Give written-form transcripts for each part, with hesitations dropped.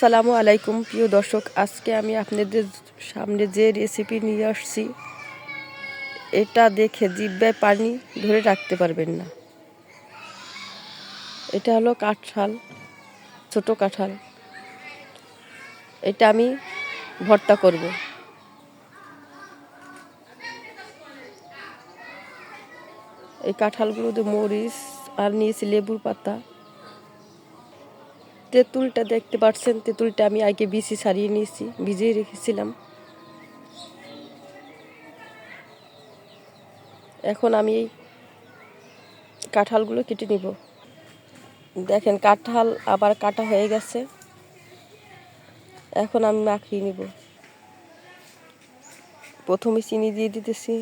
আসসালামু আলাইকুম প্রিয় দর্শক, আজকে আমি আপনাদের সামনে যে রেসিপি নিয়ে আসছি এটা দেখে জিহ্বায় পানি ধরে রাখতে পারবেন না। এটা হলো কাঁঠাল, ছোট কাঁঠাল। এটা আমি ভর্তা করব। এই কাঁঠালগুলোতে মরিচ আর নিয়েছি লেবুর পাতা। তেঁতুলটা দেখতে পাচ্ছেন, তেঁতুলটা আমি আগে বিচি ছাড়িয়ে নিয়েছি, ভিজিয়ে রেখেছিলাম। এখন আমি এই কাঁঠালগুলো কেটে নিব। দেখেন কাঁঠাল আবার কাটা হয়ে গেছে। এখন আমি মাখিয়ে নিব। প্রথমে চিনি দিয়ে দিতেছি,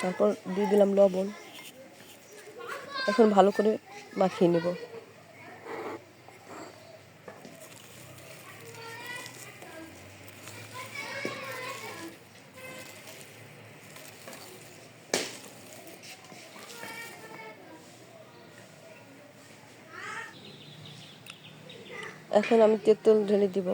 তারপর দিয়ে দিলাম লবণ। এখন ভালো করে মাখিয়ে নেব। এখন আমি তেঁতুল ঢেলে দিব।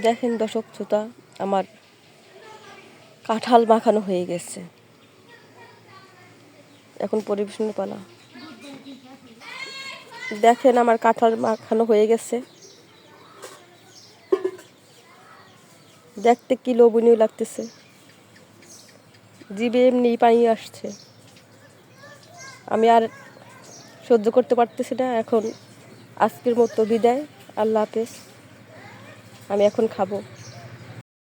দেখেন দর্শক শ্রোতা, আমার কাঁঠাল মাখানো হয়ে গেছে। এখন পরিবেশনের পালা। দেখেন আমার কাঁঠাল মাখানো হয়ে গেছে। দেখতে কি লোভনীয় লাগতেছে, জিভে এমনি পানি আসছে। আমি আর সহ্য করতে পারতেছি না। এখন আজকের মতো বিদায়, আল্লাহ হাফেজ। আমি এখন খাবো।